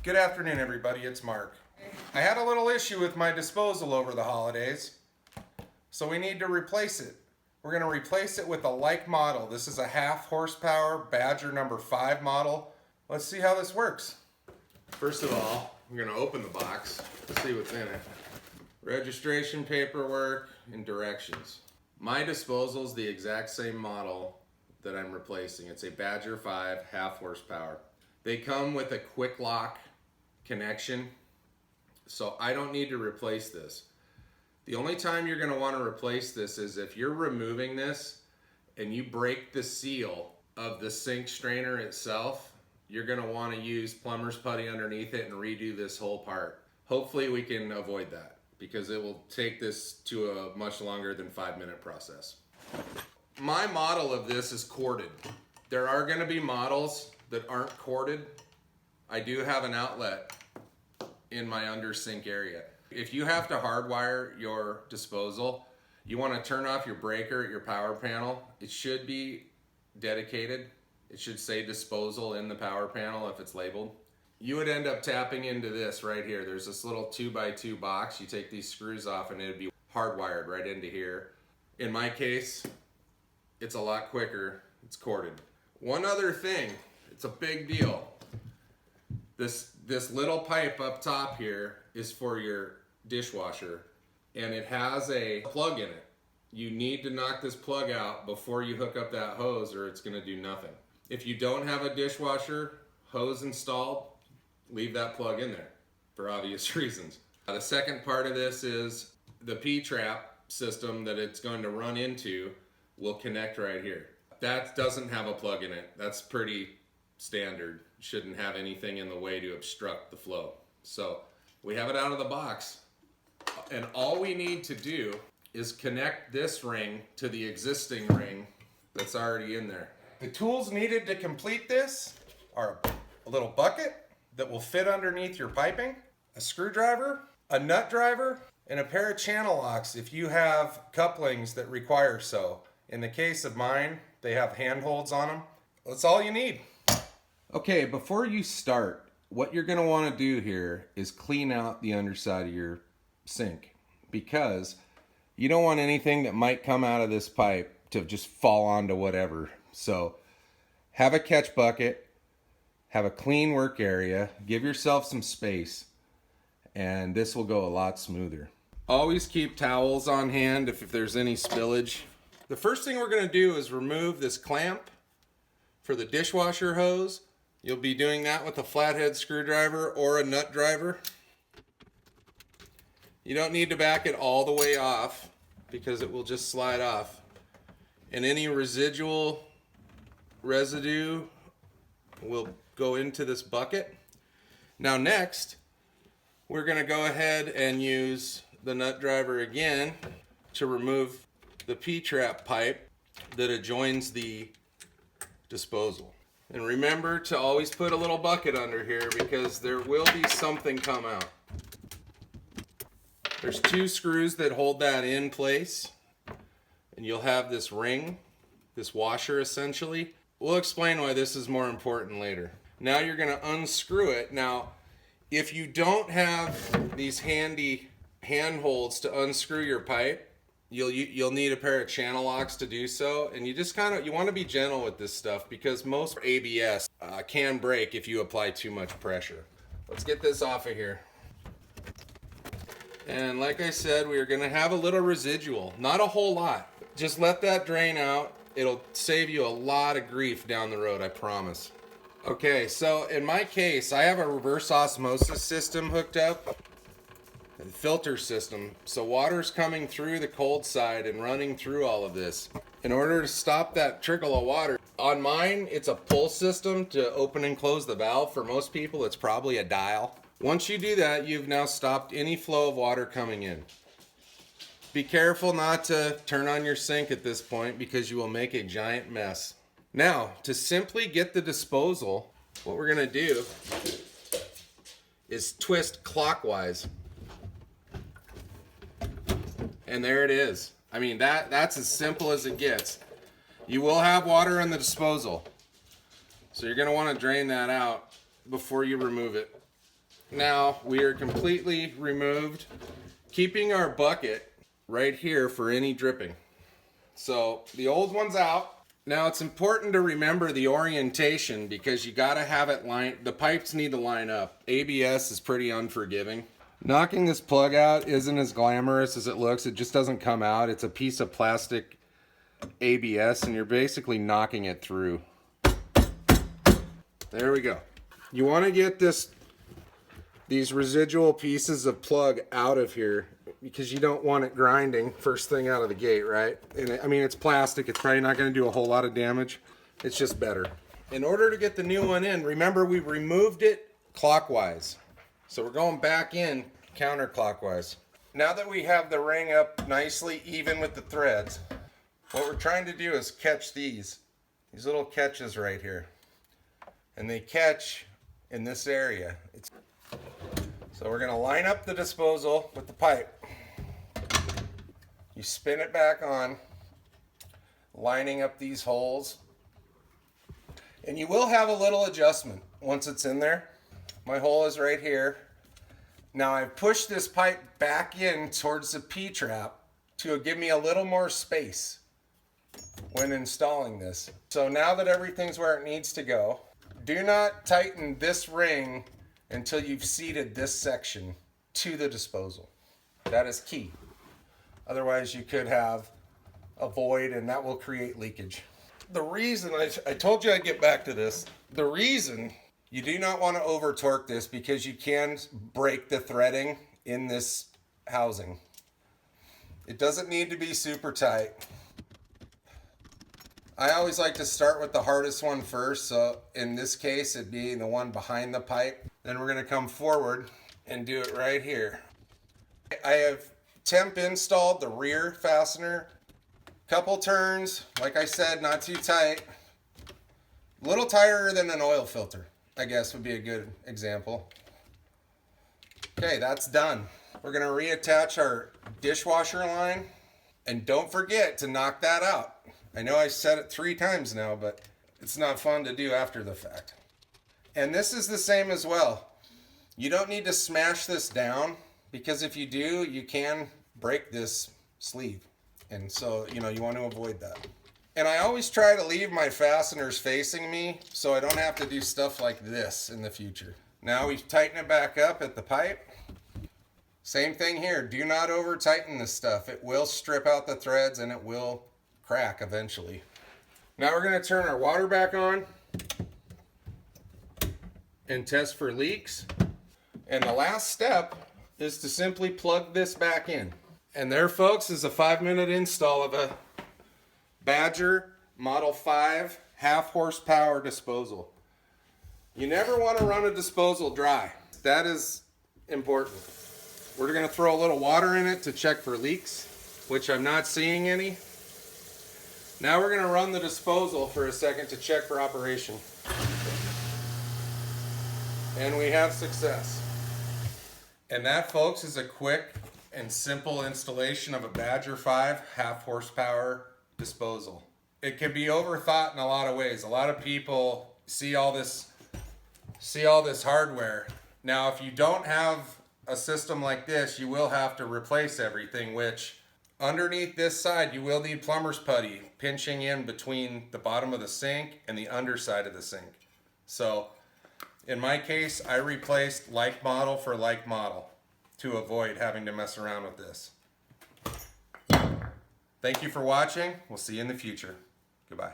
Good afternoon, everybody. It's Mark. I had a little issue with my disposal over the holidays, so we need to replace it. We're going to replace it with a like model. This is a half horsepower Badger number 5 model. Let's see how this works. First of all, we're going to open the box to see what's in it. Registration paperwork and directions. My disposal is the exact same model that I'm replacing. It's a Badger 5 half horsepower. They come with a quick lock connection, so I don't need to replace this. The only time you're going to want to replace this is if you're removing this and you break the seal of the sink strainer itself. You're going to want to use plumber's putty underneath it and redo this whole part. Hopefully we can avoid that because it will take this to a much longer than 5-minute process. My model of this is corded. There are going to be models that aren't corded. I do have an outlet in my under sink area. If you have to hardwire your disposal, you want to turn off your breaker at your power panel. It should be dedicated. It should say disposal in the power panel if it's labeled. You would end up tapping into this right here. There's this little 2x2 box. You take these screws off and it'd be hardwired right into here. In my case, it's a lot quicker. It's corded. One other thing, it's a big deal. This little pipe up top here is for your dishwasher, and it has a plug in it. You need to knock this plug out before you hook up that hose or it's gonna do nothing. If you don't have a dishwasher hose installed, leave that plug in there for obvious reasons. The second part of this is the P-trap system that it's going to run into will connect right here. That doesn't have a plug in it. That's pretty standard. Shouldn't have anything in the way to obstruct the flow. So we have it out of the box, and all we need to do is connect this ring to the existing ring that's already in there. The tools needed to complete this are a little bucket that will fit underneath your piping, a screwdriver, a nut driver, and a pair of channel locks if you have couplings that require so. In the case of mine, they have handholds on them. That's all you need. Okay, before you start, what you're going to want to do here is clean out the underside of your sink, because you don't want anything that might come out of this pipe to just fall onto whatever. So have a catch bucket, have a clean work area, give yourself some space, and this will go a lot smoother. Always keep towels on hand if there's any spillage. The first thing we're going to do is remove this clamp for the dishwasher hose. You'll be doing that with a flathead screwdriver or a nut driver. You don't need to back it all the way off because it will just slide off. And any residue will go into this bucket. Now next, we're going to go ahead and use the nut driver again to remove the P-trap pipe that adjoins the disposal. And remember to always put a little bucket under here because there will be something come out. There's 2 screws that hold that in place, and you'll have this ring, this washer essentially. We'll explain why this is more important later. Now you're going to unscrew it. Now, if you don't have these handy handholds to unscrew your pipe, you'll need a pair of channel locks to do so, and you want to be gentle with this stuff because most ABS can break if you apply too much pressure. Let's get this off of here. And like I said, we are going to have a little residual, not a whole lot. Just let that drain out. It'll save you a lot of grief down the road, I promise. Okay, so in my case, I have a reverse osmosis system hooked up. Filter system, so water's coming through the cold side and running through all of this. In order to stop that trickle of water, on mine it's a pull system to open and close the valve. For most people it's probably a dial. Once you do that, you've now stopped any flow of water coming in. Be careful not to turn on your sink at this point because you will make a giant mess. Now, to simply get the disposal, what we're going to do is twist clockwise. And there it is. I mean, that's as simple as it gets. You will have water in the disposal, so you're going to want to drain that out before you remove it. Now we are completely removed, keeping our bucket right here for any dripping. So the old one's out. Now it's important to remember the orientation because you gotta have it lined, the pipes need to line up. ABS is pretty unforgiving. Knocking this plug out isn't as glamorous as it looks. It just doesn't come out. It's a piece of plastic ABS and you're basically knocking it through. There we go. You wanna get these residual pieces of plug out of here because you don't want it grinding first thing out of the gate, right? And I mean, it's plastic. It's probably not going to do a whole lot of damage. It's just better. In order to get the new one in, remember we removed it clockwise. So we're going back in counterclockwise. Now that we have the ring up nicely even with the threads, what we're trying to do is catch these little catches right here. And they catch in this area. So we're going to line up the disposal with the pipe. You spin it back on, lining up these holes. And you will have a little adjustment once it's in there. My hole is right here. Now I've pushed this pipe back in towards the P-trap to give me a little more space when installing this. So now that everything's where it needs to go, do not tighten this ring until you've seated this section to the disposal. That is key. Otherwise you could have a void and that will create leakage. The reason, I told you I'd get back to this, the reason you do not want to over torque this because you can break the threading in this housing. It doesn't need to be super tight. I always like to start with the hardest one first, so in this case it being the one behind the pipe. Then we're going to come forward and do it right here. I have temp installed the rear fastener. Couple turns, like I said, not too tight. A little tighter than an oil filter, I guess would be a good example. Okay, that's done. We're going to reattach our dishwasher line, and don't forget to knock that out. I know I said it 3 times now, but it's not fun to do after the fact. And this is the same as well. You don't need to smash this down because if you do, you can break this sleeve. And so, you know, you want to avoid that. And I always try to leave my fasteners facing me so I don't have to do stuff like this in the future. Now we tighten it back up at the pipe. Same thing here. Do not over tighten this stuff. It will strip out the threads and it will crack eventually. Now we're going to turn our water back on and test for leaks. And the last step is to simply plug this back in. And there, folks, is a 5-minute install of a Badger Model 5 half horsepower disposal. You never want to run a disposal dry. That is important. We're going to throw a little water in it to check for leaks, which I'm not seeing any. Now we're going to run the disposal for a second to check for operation. And we have success. And that, folks, is a quick and simple installation of a Badger 5 half horsepower disposal. It can be overthought in a lot of ways. A lot of people see all this hardware. Now, if you don't have a system like this, you will have to replace everything, which underneath this side, you will need plumber's putty pinching in between the bottom of the sink and the underside of the sink. So in my case, I replaced like model for like model to avoid having to mess around with this. Thank you for watching. We'll see you in the future. Goodbye.